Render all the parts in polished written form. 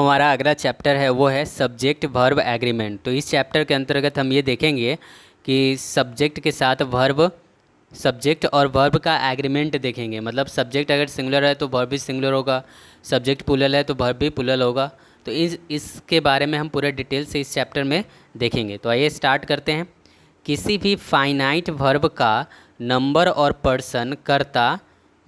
हमारा अगला चैप्टर है वो है सब्जेक्ट वर्ब एग्रीमेंट। तो इस चैप्टर के अंतर्गत हम ये देखेंगे कि सब्जेक्ट के साथ वर्ब, सब्जेक्ट और वर्ब का एग्रीमेंट देखेंगे। मतलब सब्जेक्ट अगर सिंगुलर है तो वर्ब भी सिंगुलर होगा, सब्जेक्ट प्लूरल है तो वर्ब भी प्लूरल होगा। तो इसके बारे में हम पूरे डिटेल से इस चैप्टर में देखेंगे। तो आइए स्टार्ट करते हैं। किसी भी फाइनाइट वर्ब का नंबर और पर्सन कर्ता,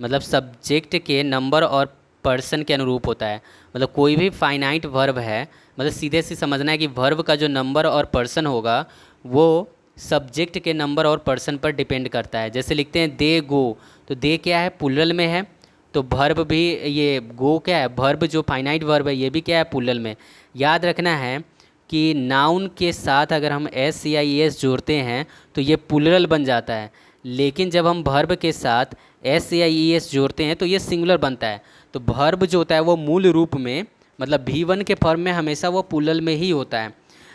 मतलब सब्जेक्ट के नंबर और पर्सन के अनुरूप होता है। मतलब कोई भी फाइनाइट वर्ब है, मतलब सीधे से समझना है कि वर्ब का जो नंबर और पर्सन होगा वो सब्जेक्ट के नंबर और पर्सन पर डिपेंड करता है। जैसे लिखते हैं दे गो, तो दे क्या है, प्लूरल में है, तो वर्ब भी, ये गो क्या है, वर्ब जो फाइनाइट वर्ब है ये भी क्या है, प्लूरल में। याद रखना है कि नाउन के साथ अगर हम एस या ई एस जोड़ते हैं तो ये प्लूरल बन जाता है, लेकिन जब हम वर्ब के साथ एस या ई एस जोड़ते हैं तो ये सिंगुलर बनता है। तो वर्ब जो होता है वो मूल रूप में, मतलब V1 के फॉर्म में हमेशा वो प्लूरल में ही होता है।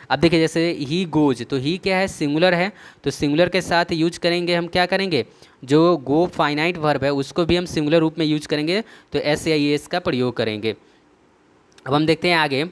अब देखिए जैसे ही गोज, तो ही क्या है, सिंगुलर है, तो सिंगुलर के साथ यूज करेंगे हम, क्या करेंगे, जो गो फाइनाइट वर्ब है उसको भी हम सिंगुलर रूप में यूज करेंगे, तो एस या ई एस का प्रयोग करेंगे। अब हम देखते हैं आगे।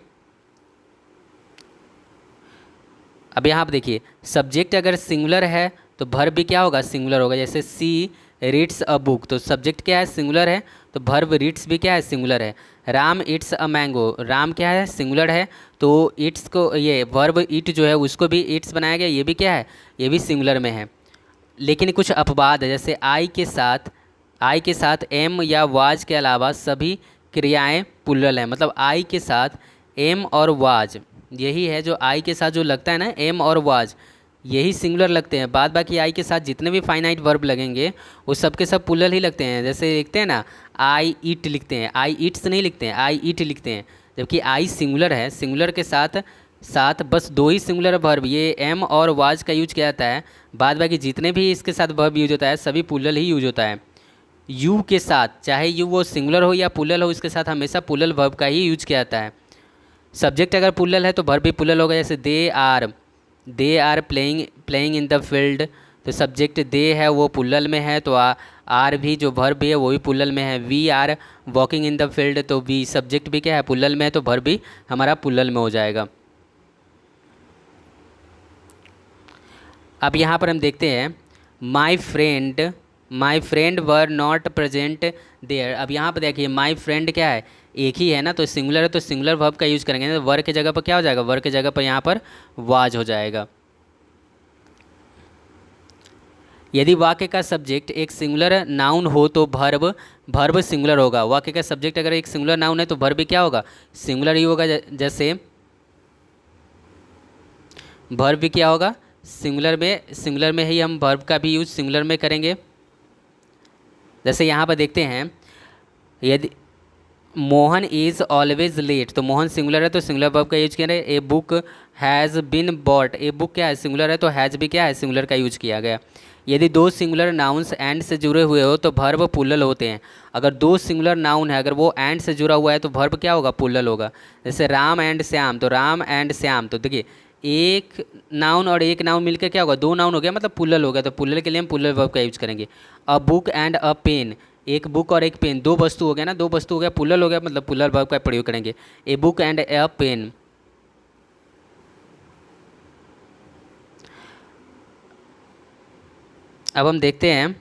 अब यहाँ पर देखिए सब्जेक्ट अगर सिंगुलर है तो वर्ब भी क्या होगा, सिंगुलर होगा। जैसे सी रीड्स अ बुक, तो सब्जेक्ट क्या है, सिंगुलर है, तो वर्ब रीड्स भी क्या है, सिंगुलर है। Ram it's a mango, Ram क्या है, सिंगुलर है, तो इट्स को, ये वर्ब इट जो है उसको भी इट्स बनाया गया, ये भी क्या है, ये भी सिंगुलर में है। लेकिन कुछ अपवाद है, जैसे आई के साथ एम या वाज के अलावा सभी क्रियाएं प्लूरल हैं। मतलब आई के साथ एम और वाज, यही है जो आई के साथ जो लगता है ना, एम और वाज, यही सिंगुलर लगते हैं। बाद बाकी आई के साथ जितने भी फाइनाइट वर्ब लगेंगे वो सब के सब प्लूरल ही लगते हैं। जैसे लिखते हैं ना, आई ईट लिखते हैं, आई ईट्स नहीं लिखते हैं, आई ईट लिखते हैं। जबकि आई सिंगुलर है, सिंगुलर के साथ साथ बस दो ही सिंगुलर वर्ब, ये एम और वाज का यूज किया जाता है। बाद बाकी जितने भी इसके साथ वर्ब यूज होता है सभी प्लूरल ही यूज होता है। यू के साथ, चाहे यू वो सिंगुलर हो या प्लूरल हो, इसके साथ हमेशा प्लूरल वर्ब का ही यूज किया जाता है। सब्जेक्ट अगर प्लूरल है तो वर्ब भी प्लूरल होगा। जैसे they are playing in the field, तो सब्जेक्ट दे है वो प्लूरल में है, तो आर भी जो वर्ब भी है वो भी प्लूरल में है। We are walking in the field, तो वी सब्जेक्ट भी क्या है, प्लूरल में है, तो वर्ब भी हमारा प्लूरल में हो जाएगा। अब यहाँ पर हम देखते हैं my friend were not present there. अब यहाँ पर देखिए माई फ्रेंड क्या है, एक ही है ना, तो सिंगुलर है, तो सिंगुलर वर्ब का यूज करेंगे, तो वर के जगह पर क्या हो जाएगा, वर के जगह पर यहाँ पर वाज हो जाएगा। यदि वाक्य का सब्जेक्ट एक सिंगुलर नाउन हो तो वर्ब सिंगुलर होगा। वाक्य का सब्जेक्ट अगर एक सिंगुलर नाउन है तो वर्ब भी क्या होगा, सिंगुलर ही होगा। जैसे वर्ब भी क्या होगा, सिंगुलर में ही हम वर्ब का भी यूज सिंगुलर में करेंगे। जैसे यहाँ पर देखते हैं, यदि मोहन इज़ ऑलवेज लेट, तो मोहन सिंगुलर है तो सिंगुलर वर्ब का यूज किया है। A book has been bought, a book क्या है, सिंगुलर है, तो हैज़ भी क्या है, सिंगुलर का यूज किया गया। यदि दो सिंगुलर नाउन्स एंड से जुड़े हुए हो तो वर्ब प्लूरल होते हैं। अगर दो सिंगुलर नाउन है, अगर वो एंड से जुड़ा हुआ है तो वर्ब क्या होगा, प्लूरल होगा। जैसे राम एंड श्याम, तो राम एंड श्याम, तो देखिए एक नाउन और एक नाउन मिलकर क्या होगा, दो नाउन हो गया, मतलब प्लूरल हो गया, तो प्लूरल के लिए हम प्लूरल वर्ब का यूज करेंगे। A book and a pen, एक बुक और एक पेन, दो वस्तु हो गया ना, दो वस्तु हो गया, प्लूरल हो गया, मतलब प्लूरल वर्ब का प्रयोग करेंगे। A book and a pen. अब हम देखते हैं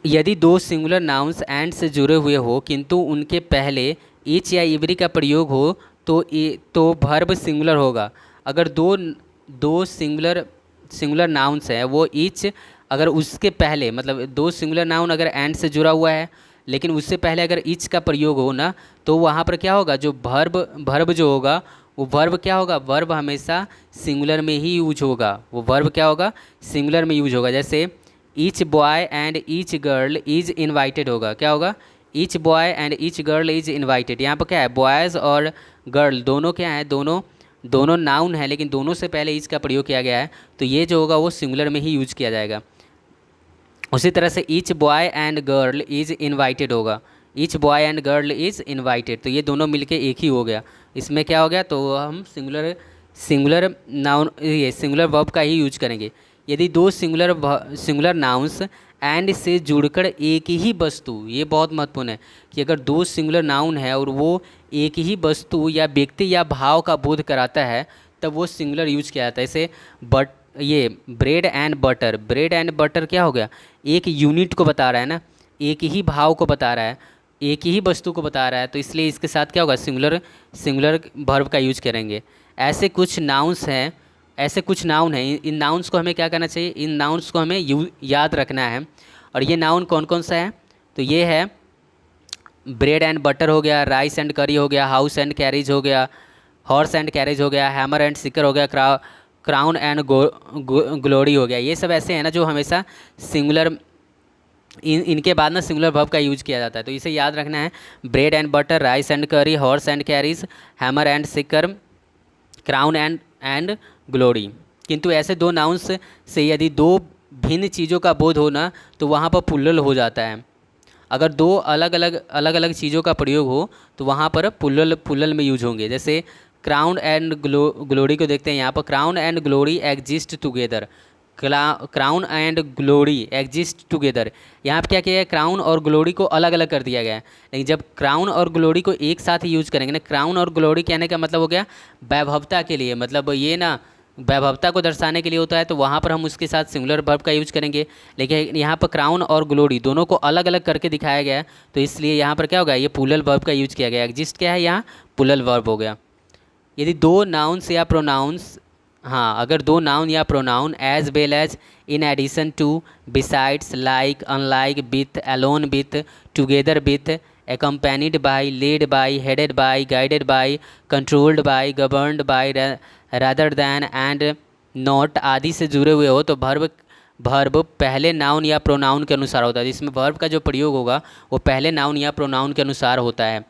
यदि दो सिंगुलर नाउन्स एंड से जुड़े हुए हो किंतु उनके पहले ईच या इवरी का प्रयोग हो तो वर्ब सिंगुलर होगा। अगर दो सिंगुलर नाउन्स हैं, वो ईच अगर उसके पहले, मतलब दो सिंगुलर नाउन अगर एंड से जुड़ा हुआ है लेकिन उससे पहले अगर ईच का प्रयोग हो ना, तो वहाँ पर क्या होगा, जो वर्ब जो होगा वो वर्ब क्या होगा, वर्ब हमेशा सिंगुलर में ही यूज होगा। वो वर्ब क्या होगा, सिंगुलर में यूज होगा। जैसे each boy and each girl is invited होगा, क्या होगा, each boy and each girl is invited. यहाँ पर क्या है, बॉयज़ और गर्ल दोनों क्या है, दोनों नाउन है, लेकिन दोनों से पहले ईच का प्रयोग किया गया है, तो ये जो होगा वो सिंगुलर में ही यूज किया जाएगा। उसी तरह से each boy and girl is invited होगा, each boy and girl is invited, तो ये दोनों मिलके एक ही हो गया। इसमें क्या हो गया, तो हम सिंगुलर नाउन, ये सिंगुलर वर्ब का ही यूज करेंगे। यदि दो सिंगुलर नाउंस एंड से जुड़कर एक ही वस्तु, ये बहुत महत्वपूर्ण है कि अगर दो सिंगुलर नाउन है और वो एक ही वस्तु या व्यक्ति या भाव का बोध कराता है तब वो सिंगुलर यूज किया जाता है। जैसे बट ये ब्रेड एंड बटर क्या हो गया, एक यूनिट को बता रहा है ना, एक ही भाव को बता रहा है, एक ही वस्तु को बता रहा है, तो इसलिए इसके साथ क्या होगा, सिंगुलर वर्ब का यूज करेंगे। ऐसे कुछ नाउंस हैं, ऐसे कुछ नाउन हैं, इन नाउन्स को हमें क्या करना चाहिए, इन नाउन्स को हमें याद रखना है। और ये नाउन कौन कौन सा है, तो ये है ब्रेड एंड बटर हो गया, राइस एंड करी हो गया, हाउस एंड कैरेज हो गया, हॉर्स एंड कैरेज हो गया, हैमर एंड सिकर हो गया, क्राउन एंड ग्लोरी हो गया। ये सब ऐसे हैं ना जो हमेशा सिंगुलर, इनके बाद ना सिंगुलर वर्ब का यूज किया जाता है, तो इसे याद रखना है। Bread and butter, rice and curry, horse and carriage, hammer and sickle, crown and glory. किंतु ऐसे दो नाउन्स से यदि दो भिन्न चीज़ों का बोध हो ना तो वहाँ पर पुल्लल हो जाता है। अगर दो अलग अलग चीज़ों का प्रयोग हो तो वहाँ पर पुल्लल में यूज होंगे। जैसे क्राउन एंड ग्लोरी को देखते हैं यहाँ पर, crown and glory exist together, crown and glory exist together. यहाँ पर क्या किया है, क्राउन और ग्लोरी को अलग अलग कर दिया गया है। लेकिन जब क्राउन और ग्लोरी को एक साथ ही यूज करेंगे ना, क्राउन और ग्लोरी कहने का मतलब हो गया वैभवता के लिए, मतलब ये ना वैभवता को दर्शाने के लिए होता है, तो वहाँ पर हम उसके साथ सिंगुलर वर्ब का यूज करेंगे। लेकिन यहाँ पर क्राउन और ग्लोरी दोनों को अलग अलग करके दिखाया गया है, तो इसलिए यहाँ पर क्या होगा, ये पुलल वर्ब का यूज किया गया। एग्जिस्ट क्या है, यहाँ पुलल वर्ब हो गया। यदि दो नाउन्स या प्रोनाउंस, हाँ अगर दो नाउन या pronoun as well as, in addition to, besides, like, unlike, with, along with, together with, accompanied by, led by, headed by, guided by, controlled by, governed by, rather than and not आदि से जुड़े हुए हो तो verb पहले noun या pronoun के अनुसार होता है। जिसमें वर्ब का जो प्रयोग होगा वो पहले नाउन या प्रोनाउन के अनुसार होता है।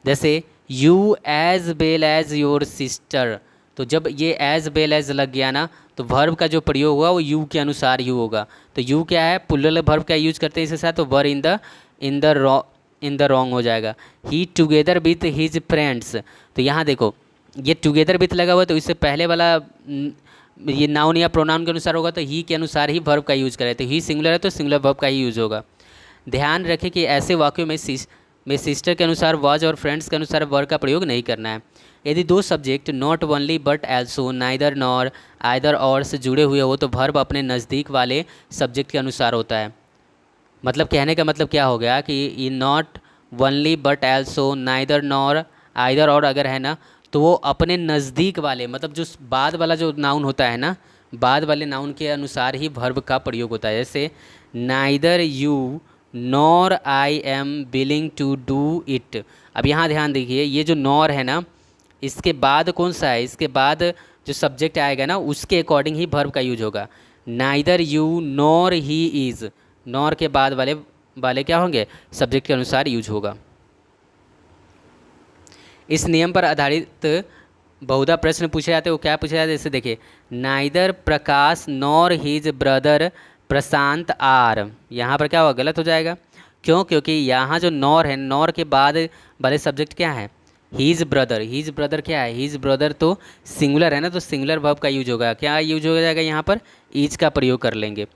जैसे you as well as your sister, तो जब ये एज वेल एज लग गया ना तो वर्ब का जो प्रयोग होगा वो यू के अनुसार ही होगा। तो यू क्या है, पुल्लल वर्ब का यूज करते हैं इसके साथ, तो वर इन द रॉन्ग हो जाएगा। ही टुगेदर विथ हिज फ्रेंड्स, तो यहाँ देखो ये टुगेदर विथ लगा हुआ है तो इससे पहले वाला ये नाउन या प्रोनाउन के अनुसार होगा, तो ही के अनुसार ही वर्ब का यूज करें। तो ही सिंगुलर है तो सिंगुलर वर्ब का ही यूज होगा। ध्यान रखें कि ऐसे वाक्यों में सिस्टर के अनुसार वाज और फ्रेंड्स के अनुसार वर्ब का प्रयोग नहीं करना है। यदि दो subject not only but also, neither nor, either और से जुड़े हुए हो तो वर्ब अपने नज़दीक वाले सब्जेक्ट के अनुसार होता है। मतलब कहने का मतलब क्या हो गया कि not only but also, neither nor, either और अगर है ना तो वो अपने नज़दीक वाले, मतलब जो बाद वाला जो नाउन होता है ना, बाद वाले नाउन के अनुसार ही वर्ब का प्रयोग होता है। जैसे neither you nor I am willing to do it. अब यहाँ ध्यान देखिए, ये जो नॉर है ना इसके बाद कौन सा है, इसके बाद जो सब्जेक्ट आएगा ना उसके अकॉर्डिंग ही वर्ब का यूज होगा। Neither you nor he is, nor के बाद वाले क्या होंगे, सब्जेक्ट के अनुसार यूज होगा। इस नियम पर आधारित बहुधा प्रश्न पूछे जाते हैं। वो क्या पूछे जाते हैं, जैसे देखिए neither Prakash nor his brother Prashant are, यहाँ पर क्या होगा, गलत हो जाएगा। क्यों, क्योंकि यहाँ जो नॉर है, नॉर के बाद वाले सब्जेक्ट क्या है, हिज ब्रदर। हिज ब्रदर क्या है, हिज ब्रदर तो सिंगुलर है ना, तो सिंगुलर वर्ब का यूज होगा। क्या यूज हो जाएगा, यहाँ पर इज का प्रयोग कर लेंगे।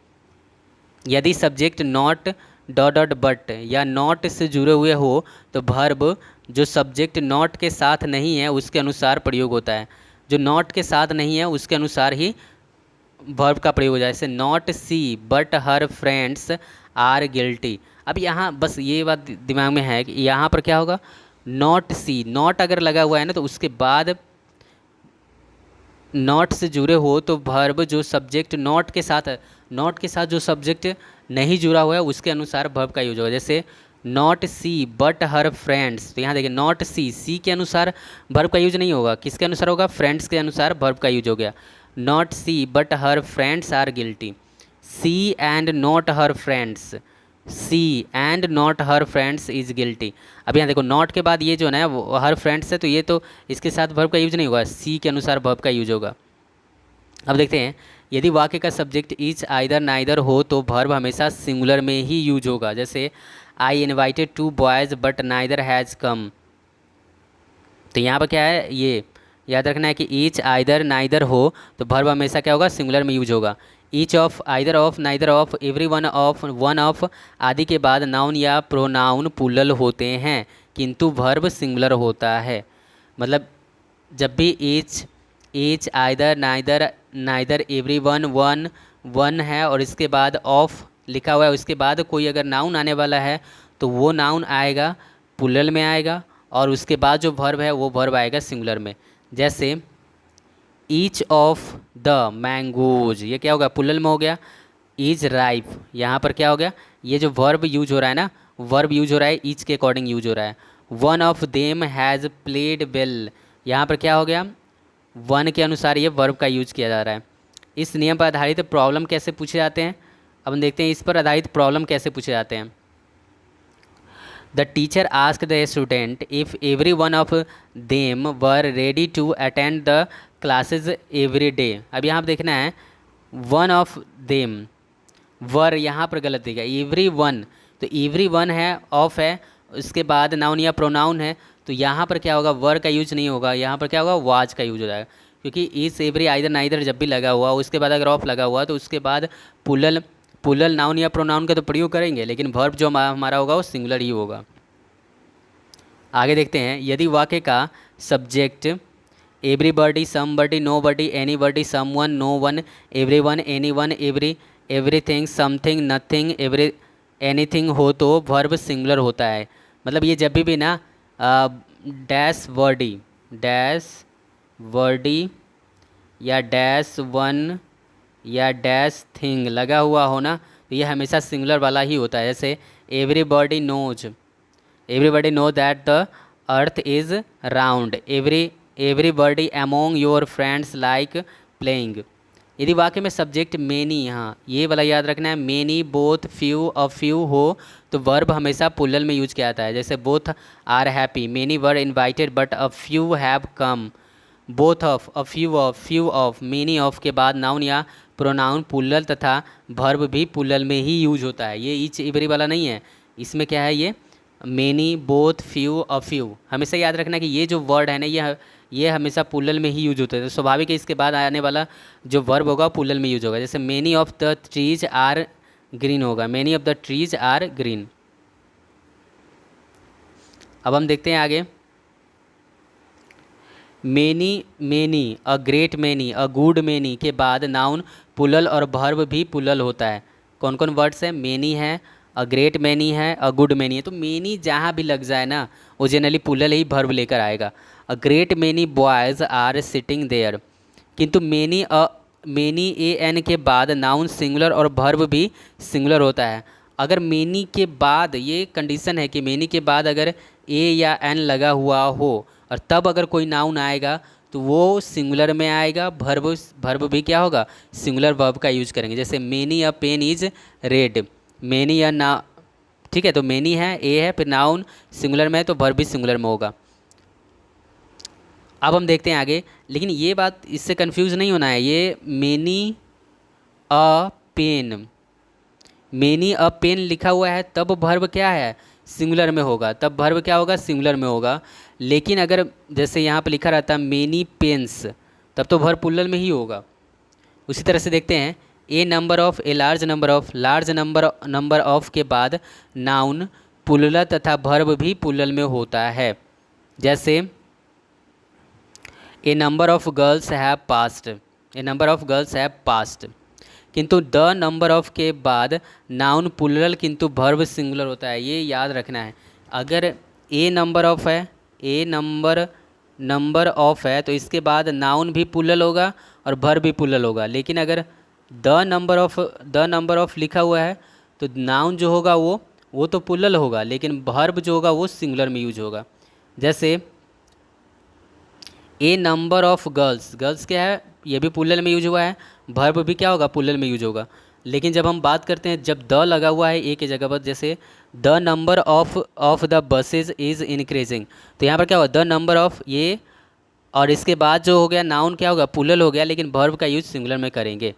यदि subject not dot dot but या नॉट से जुड़े हुए हो तो वर्ब जो सब्जेक्ट नॉट के साथ नहीं है उसके अनुसार प्रयोग होता है। जो नॉट के साथ नहीं है उसके अनुसार ही वर्ब का प्रयोग हो जाए। जैसे not she but her friends are guilty. अब यहाँ बस ये बात दिमाग में है कि यहाँ पर क्या होगा, नॉट सी, नॉट अगर लगा हुआ है ना तो उसके बाद नॉट से जुड़े हो तो वर्ब जो सब्जेक्ट नॉट के साथ जो सब्जेक्ट नहीं जुड़ा हुआ है उसके अनुसार वर्ब का यूज होगा। जैसे not she but her friends, तो यहाँ देखिए नॉट सी के अनुसार वर्ब का यूज नहीं होगा, किसके अनुसार होगा, फ्रेंड्स के अनुसार वर्ब का यूज हो गया। Not she but her friends are guilty, she and not her friends, she and not her friends is guilty. अब यहाँ देखो नॉट के बाद ये जो है ना वो हर फ्रेंड्स है, तो ये तो इसके साथ वर्ब का यूज नहीं होगा, सी के अनुसार वर्ब का यूज होगा। अब देखते हैं, यदि वाक्य का सब्जेक्ट इज आइदर नाइदर हो तो वर्ब हमेशा सिंगुलर में ही यूज होगा। जैसे I invited 2 boys but neither has come, तो यहाँ पर क्या है, ये याद रखना है कि ईच आइदर नाइदर हो तो वर्ब हमेशा क्या होगा, सिंगुलर में यूज होगा। Each of, either of, neither of, every one of आदि के बाद नाउन या प्रोनाउन पुलल होते हैं किंतु वर्ब सिंगुलर होता है। मतलब जब भी each, either, neither, neither, every one, one है और इसके बाद ऑफ लिखा हुआ है, उसके बाद कोई अगर नाउन आने वाला है तो वो नाउन आएगा पुलल में आएगा, और उसके बाद जो वर्ब है वो वर्ब आएगा सिंगुलर में। जैसे ईच ऑफ द मैंगोज, ये क्या होगा, पुलल में हो गया। इज राइप, यहाँ पर क्या हो गया, ये जो वर्ब यूज हो रहा है ना, वर्ब यूज हो रहा है ईच के अकॉर्डिंग यूज हो रहा है। One of them has played well, यहाँ पर क्या हो गया, वन के अनुसार ये वर्ब का यूज किया जा रहा है। इस नियम पर आधारित प्रॉब्लम कैसे पूछे जाते हैं, अब हम देखते हैं इस पर आधारित प्रॉब्लम कैसे पूछे जाते हैं। The teacher ask the student if every one of them were ready to attend the classes every day. अब यहाँ पर देखना है वन ऑफ देम, वर यहाँ पर गलत दिखा, एवरी वन, तो एवरी वन है, ऑफ है, उसके बाद नाउन या प्रोनाउन है, तो यहाँ पर क्या होगा, वर का यूज नहीं होगा, यहाँ पर क्या होगा, वाज का यूज हो जाएगा। क्योंकि इस, एवरी, आइदर, नाइदर जब भी लगा हुआ उसके बाद अगर ऑफ लगा हुआ तो उसके बाद पुलल नाउन या प्रोनाउन का तो प्रयोग करेंगे, लेकिन वर्ब जो हमारा होगा वो सिंगुलर ही होगा। आगे देखते हैं, यदि वाक्य का subject everybody, somebody, nobody, anybody, someone, no one, everyone, anyone, everything, something, nothing, anything हो तो वर्ब सिंगुलर होता है। मतलब ये जब भी ना डैश वर्डी या डैश वन या डैश थिंग लगा हुआ हो ना, तो ये हमेशा सिंगुलर वाला ही होता है। जैसे everybody know that the earth is round, everybody among your friends like playing. यदि वाक्य में सब्जेक्ट मेनी, यहाँ ये वाला याद रखना है, many, both, few, a few हो तो वर्ब हमेशा पुलल में यूज किया जाता है। जैसे both are happy, many were invited but a few have come, both of, a few of, many of के बाद नाउन या प्रोनाउन पुलल तथा वर्ब भी पुलल में ही यूज होता है। ये ईच एवरी वाला नहीं है, इसमें क्या है, ये many, both, few, a few. हमेशा याद रखना कि ये जो वर्ड है ना, ये हमेशा पुलल में ही यूज होता है। तो स्वाभाविक है इसके बाद आने वाला जो वर्ब होगा पुलल में यूज होगा। जैसे many of the trees are green होगा, many of the trees are green. अब हम देखते हैं आगे, many, a great many, a good many के बाद नाउन पुलल और वर्ब भी पुलल होता है। कौन कौन वर्ड्स हैं, मेनी है, अ ग्रेट मेनी है, अ गुड मेनी है। तो मेनी जहाँ भी लग जाए ना वो जनरली पुलल ही वर्ब लेकर आएगा। A great many boys are sitting there, किंतु मेनी ए एन के बाद नाउन सिंगुलर और वर्ब भी सिंगुलर होता है। अगर मेनी के बाद, ये कंडीशन है कि मेनी के बाद अगर ए या एन लगा हुआ हो और तब अगर कोई नाउन आएगा तो वो सिंगुलर में आएगा, वर्ब भी क्या होगा, सिंगुलर वर्ब का यूज करेंगे। जैसे many a pen is red, many या ना, ठीक है, तो मेनी है, ए है, फिर नाउन सिंगुलर में है तो वर्ब भी सिंगुलर में होगा। अब हम देखते हैं आगे, लेकिन ये बात इससे कंफ्यूज नहीं होना है। ये मेनी अ पेन लिखा हुआ है तब वर्ब क्या है, सिंगुलर में होगा, तब वर्ब क्या होगा, सिंगुलर में होगा। लेकिन अगर जैसे यहाँ पर लिखा रहता है मेनी पेन्स, तब तो वर्ब पुलर में ही होगा। उसी तरह से देखते हैं, ए लार्ज नंबर ऑफ के बाद नाउन पुलल तथा वर्ब भी पुलल में होता है। जैसे a number of girls have passed, किंतु द नंबर ऑफ के बाद नाउन पुलल किंतु वर्ब सिंगुलर होता है। ये याद रखना है। अगर ए नंबर ऑफ है तो इसके बाद नाउन भी पुलल होगा और वर्ब भी पुलल होगा। लेकिन अगर द नंबर ऑफ लिखा हुआ है तो नाउन जो होगा वो तो पुलल होगा, लेकिन वर्ब जो होगा वो सिंगुलर में यूज होगा। जैसे ए नंबर ऑफ गर्ल्स क्या है, ये भी पुलल में यूज हुआ है, वर्ब भी क्या होगा, पुलल में यूज होगा। लेकिन जब हम बात करते हैं जब द लगा हुआ है ए की जगह पर, जैसे the number of the buses is increasing, तो यहाँ पर क्या होगा, द नंबर ऑफ ये और इसके बाद जो हो गया नाउन क्या होगा, पुलल हो गया, लेकिन वर्ब का यूज सिंगुलर में करेंगे।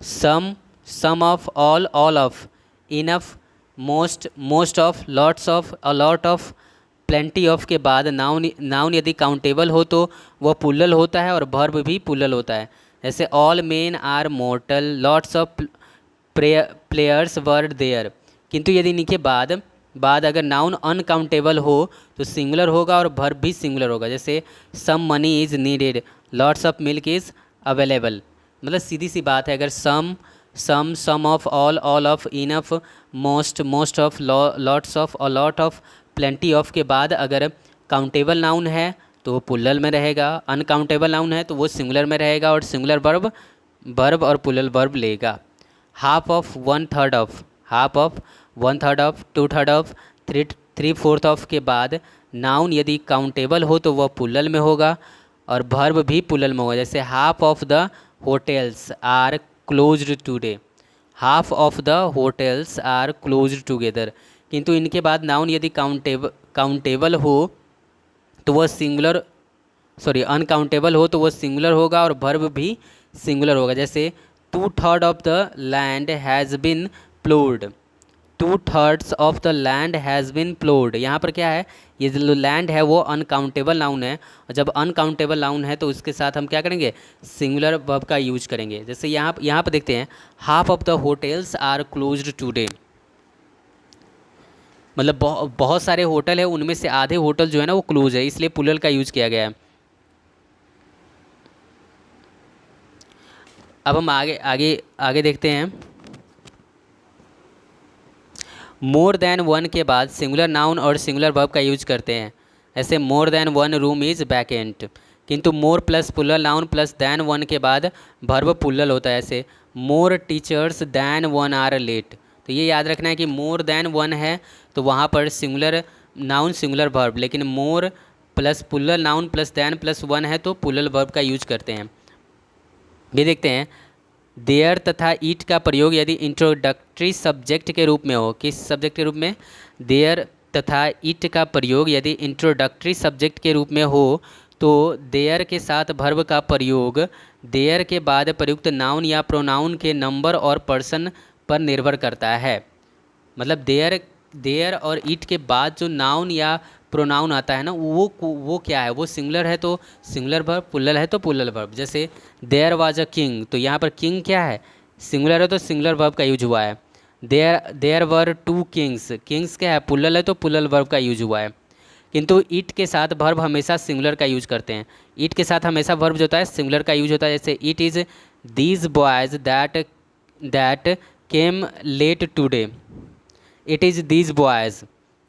Some of, all of, enough, most of, lots of, a lot of, plenty of के बाद नाउन यदि काउंटेबल हो तो वह पुलल होता है और वर्ब भी पुलल होता है। जैसे all men are mortal lots of players were there. किंतु यदि इनके बाद अगर नाउन अनकाउंटेबल हो तो सिंगुलर होगा और वर्ब भी सिंगुलर होगा। जैसे some money is needed, lots of milk is available. मतलब सीधी सी बात है, अगर some of all of enough most of lots of और लॉट ऑफ प्लेंटी ऑफ के बाद अगर काउंटेबल नाउन है तो वो प्लूरल में रहेगा, अनकाउंटेबल नाउन है तो वो सिंगुलर में रहेगा और सिंगुलर वर्ब और प्लूरल वर्ब लेगा। Half of one third of, half of one third of, two third of, three fourth of के बाद नाउन यदि काउंटेबल हो तो वह प्लूरल में होगा और वर्ब भी प्लूरल में होगा। जैसे half of the hotels are closed today, half of the hotels are closed together. किंतु इनके बाद नाउन यदि काउंटेबल हो तो वह सिंगुलर, सॉरी अनकाउंटेबल हो तो वह सिंगुलर होगा और वर्ब भी सिंगुलर होगा। जैसे two third of the land has been ploughed, two thirds of the land has been ploughed. यहाँ पर क्या है, ये जो लैंड है वो अनकाउंटेबल नाउन है और जब अनकाउंटेबल नाउन है तो उसके साथ हम क्या करेंगे, सिंगुलर वर्ब का यूज करेंगे। जैसे यहाँ पर देखते हैं half of the hotels are closed today, मतलब बहुत सारे होटल है, उनमें से आधे होटल जो है ना वो क्लोज है, इसलिए प्लूरल का यूज किया गया है। अब हम आगे आगे आगे देखते हैं। मोर देन वन के बाद सिंगुलर नाउन और सिंगुलर वर्ब का यूज करते हैं। ऐसे more than one room is vacant, किंतु more plus plural noun plus than one के बाद वर्ब प्लूरल होता है। ऐसे more teachers than one are late. तो ये याद रखना है कि मोर देन वन है तो वहाँ पर सिंगुलर नाउन सिंगुलर वर्ब, लेकिन more plus plural noun plus than plus one है तो प्लूरल वर्ब का यूज करते हैं। ये देखते हैं देयर तथा ईट का प्रयोग यदि इंट्रोडक्टरी सब्जेक्ट के रूप में हो। किस सब्जेक्ट के रूप में, देयर तथा ईट का प्रयोग यदि इंट्रोडक्टरी सब्जेक्ट के रूप में हो तो देयर के साथ वर्ब का प्रयोग देयर के बाद प्रयुक्त नाउन या प्रोनाउन के नंबर और पर्सन पर निर्भर करता है। मतलब देयर और ईट के बाद जो नाउन या प्रोनाउन आता है ना वो क्या है, वो सिंगुलर है तो सिंगुलर वर्ब, प्लूरल है तो प्लूरल वर्ब। जैसे देयर वाज अ किंग, तो यहाँ पर किंग क्या है, सिंगुलर है तो सिंगुलर वर्ब का यूज हुआ है। There were two kings, kings क्या है, प्लूरल है तो प्लूरल वर्ब का यूज हुआ है। किंतु इट के साथ वर्ब हमेशा सिंगुलर का यूज करते हैं। इट के साथ हमेशा वर्ब जो होता है सिंगुलर का यूज होता है। जैसे it is these boys that came late today, it is these boys.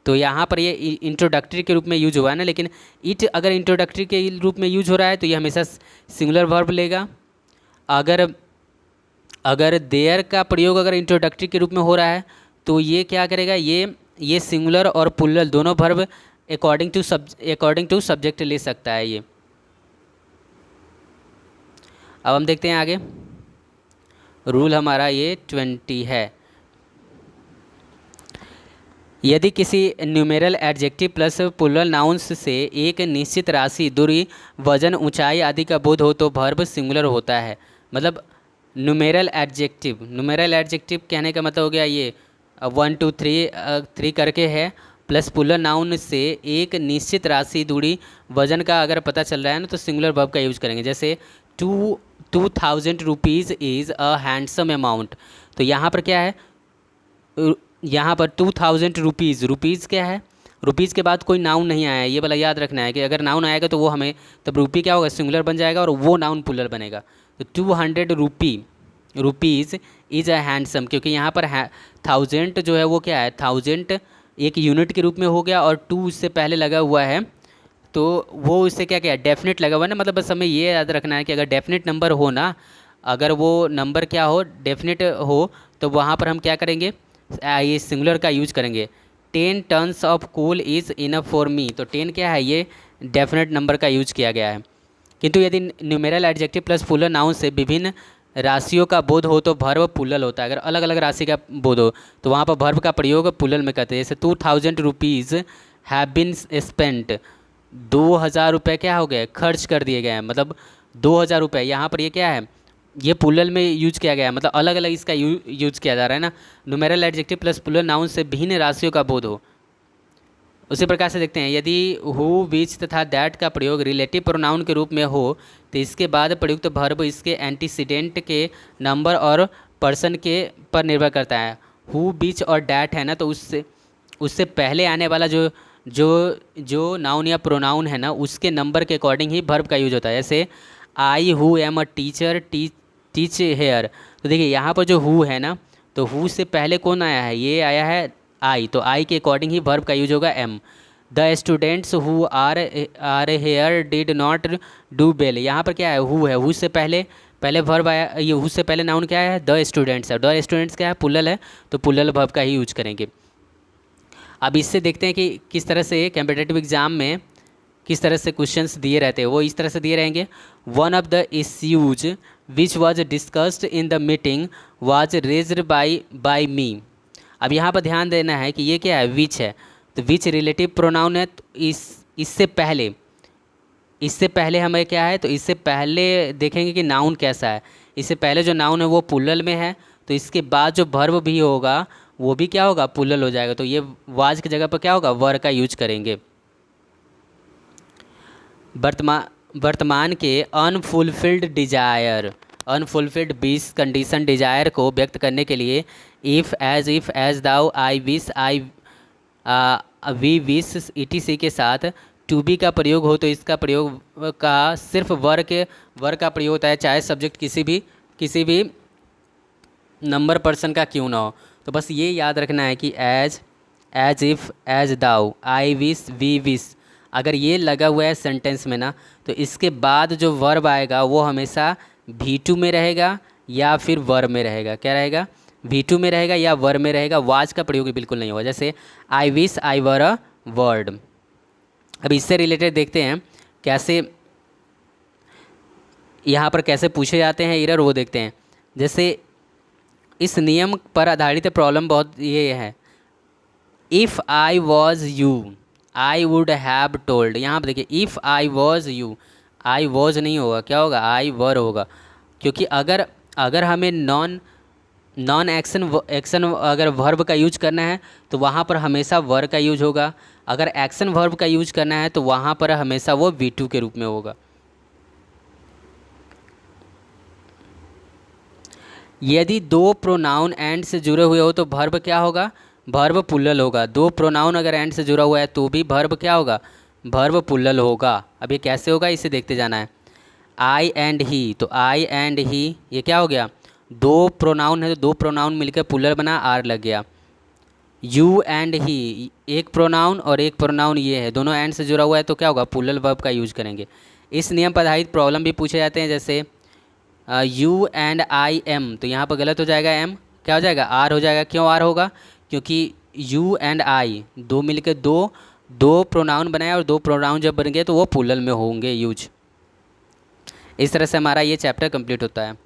तो यहाँ पर ये इंट्रोडक्टरी के रूप में यूज हुआ है ना, लेकिन इट अगर इंट्रोडक्टरी के रूप में यूज हो रहा है तो ये हमेशा सिंगुलर वर्ब लेगा। अगर देयर का प्रयोग अगर इंट्रोडक्टरी के रूप में हो रहा है तो ये क्या करेगा, ये सिंगुलर और प्लूरल दोनों वर्ब अकॉर्डिंग टू सब्जेक्ट ले सकता है ये। अब हम देखते हैं आगे, रूल हमारा ये 20 है। यदि किसी numeral adjective plus plural nouns से एक निश्चित राशि, दूरी, वजन, ऊंचाई आदि का बोध हो तो वर्ब सिंगुलर होता है। मतलब न्यूमेरल एडजेक्टिव कहने का मतलब हो गया ये 1 2 3 करके है, प्लस प्लूरल नाउन से एक निश्चित राशि, दूरी, वजन का अगर पता चल रहा है ना तो सिंगुलर वर्ब का यूज करेंगे। जैसे 2000 rupees is a handsome amount. तो यहाँ पर क्या है, यहाँ पर 2000 रुपीज़ क्या है, रुपीज़ के बाद कोई नाउन नहीं आया है, ये वाला याद रखना है कि अगर नाउन आएगा तो वो हमें तब रुपी क्या होगा, सिंगुलर बन जाएगा और वो नाउन प्लूरल बनेगा। तो 200 रुपीज़ इज़ अ हैंडसम, क्योंकि यहाँ पर 1000 जो है वो क्या है, 1000 एक यूनिट के रूप में हो गया और 2 उससे पहले लगा हुआ है तो वो उससे क्या क्या डेफिनेट लगा हुआ है ना। मतलब बस हमें ये याद रखना है कि अगर डेफिनेट नंबर हो ना, अगर वो नंबर क्या हो, डेफिनेट हो, तो वहाँ पर हम क्या करेंगे, ये सिंगुलर का यूज करेंगे। 10 tons of coal is enough for me. तो 10 क्या है, ये डेफिनेट नंबर का यूज किया गया है। किंतु यदि numeral adjective plus plural noun से विभिन्न राशियों का बोध हो तो वर्ब प्लूरल होता है। अगर अलग अलग राशि का बोध हो तो वहाँ पर वर्ब का प्रयोग प्लूरल में करते हैं। जैसे 2000 रुपीज़ हैव बिन स्पेंट, 2000 रुपये क्या हो गए, खर्च कर दिए गए हैं। मतलब 2000 रुपये यहाँ पर ये क्या है, ये प्लूरल में यूज किया गया है, मतलब अलग अलग इसका यूज किया जा रहा है ना। Numeral adjective plus plural noun से भिन्न राशियों का बोध हो, उसी प्रकार से देखते हैं, यदि हु विच तथा दैट का प्रयोग रिलेटिव प्रोनाउन के रूप में हो तो इसके बाद प्रयुक्त वर्ब इसके एंटीसीडेंट के नंबर और पर्सन के पर निर्भर करता है। हु विच और डैट है ना, तो उससे उससे पहले आने वाला जो जो जो नाउन या प्रोनाउन है ना, उसके नंबर के अकॉर्डिंग ही वर्ब का यूज होता है। जैसे I who am a teacher teach here, तो देखिए यहाँ पर जो हु है ना, तो हु से पहले कौन आया है, ये आया है आई, तो आई के अकॉर्डिंग ही वर्ब का यूज होगा am. The students who are here did not do well, यहाँ पर क्या है, हु है, हु से पहले पहले वर्ब आया, ये हु से पहले नाउन क्या है, द स्टूडेंट्स है, द स्टूडेंट्स क्या है, पुल्लल है, तो पुल्लल वर्ब का ही यूज करेंगे। अब इससे देखते हैं कि किस तरह से कॉम्पिटिटिव एग्जाम में किस तरह से क्वेश्चंस दिए रहते हैं। वो इस तरह से दिए रहेंगे, one of the issues which was discussed in the meeting was raised by me. अब यहाँ पर ध्यान देना है कि ये क्या है, विच है, तो विच रिलेटिव प्रोनाउन है, तो इससे पहले हमें क्या है, तो इससे पहले देखेंगे कि नाउन कैसा है। इससे पहले जो नाउन है वो पुल्लल में है, तो इसके बाद जो वर्ब भी होगा वो भी क्या होगा, पुल्लल हो जाएगा, तो ये वाज की जगह पर क्या होगा, वर का यूज करेंगे। वर्तमान के unfulfilled desire, unfulfilled wish condition desire को व्यक्त करने के लिए if as though I wish I we wish etc के साथ टू बी का प्रयोग हो, तो इसका प्रयोग का सिर्फ वर का प्रयोग होता है, चाहे सब्जेक्ट किसी भी नंबर पर्सन का क्यों ना हो। तो बस ये याद रखना है कि as if as though I wish we wish, अगर ये लगा हुआ है सेंटेंस में ना, तो इसके बाद जो वर्ब आएगा वो हमेशा V2 में रहेगा या फिर वर में रहेगा। क्या रहेगा, V2 में रहेगा या वर में रहेगा, वाज का प्रयोग बिल्कुल नहीं होगा। जैसे आई wish I were a word. अब इससे रिलेटेड देखते हैं कैसे यहाँ पर कैसे पूछे जाते हैं एरर, वो देखते हैं। जैसे इस नियम पर आधारित प्रॉब्लम बहुत ये है, if I was you I would have told. यहाँ पर देखिए, if I was you, I was नहीं होगा, क्या होगा, आई वर होगा, क्योंकि अगर हमें नॉन एक्शन अगर वर्ब का यूज करना है तो वहाँ पर हमेशा वर का यूज होगा, अगर एक्शन वर्ब का यूज करना है तो वहाँ पर हमेशा वो V2 के रूप में होगा। यदि दो प्रोनाउन एंड से जुड़े हुए हो तो वर्ब क्या होगा, वर्ब पुल्लल होगा। दो प्रोनाउन अगर एंड से जुड़ा हुआ है तो भी वर्ब क्या होगा, वर्ब पुल्लल होगा। अब ये कैसे होगा, इसे देखते जाना है। आई एंड ही, तो आई एंड ही ये क्या हो गया, दो प्रोनाउन है तो दो प्रोनाउन मिलकर पुल्लल बना, आर लग गया। यू एंड ही एक प्रोनाउन और एक प्रोनाउन ये है, दोनों एंड से जुड़ा हुआ है तो क्या होगा, पुल्लल वर्ब का यूज करेंगे। इस नियम पर आधारित प्रॉब्लम भी पूछे जाते हैं, जैसे यू एंड आई एम, तो यहाँ पर गलत हो जाएगा, एम क्या हो जाएगा, आर हो जाएगा। क्यों आर होगा, क्योंकि यू एंड आई दो मिलकर दो प्रोनाउन बनाए और दो प्रोनाउन जब बन गए तो वो पुल्लल में होंगे यूज। इस तरह से हमारा ये चैप्टर कंप्लीट होता है।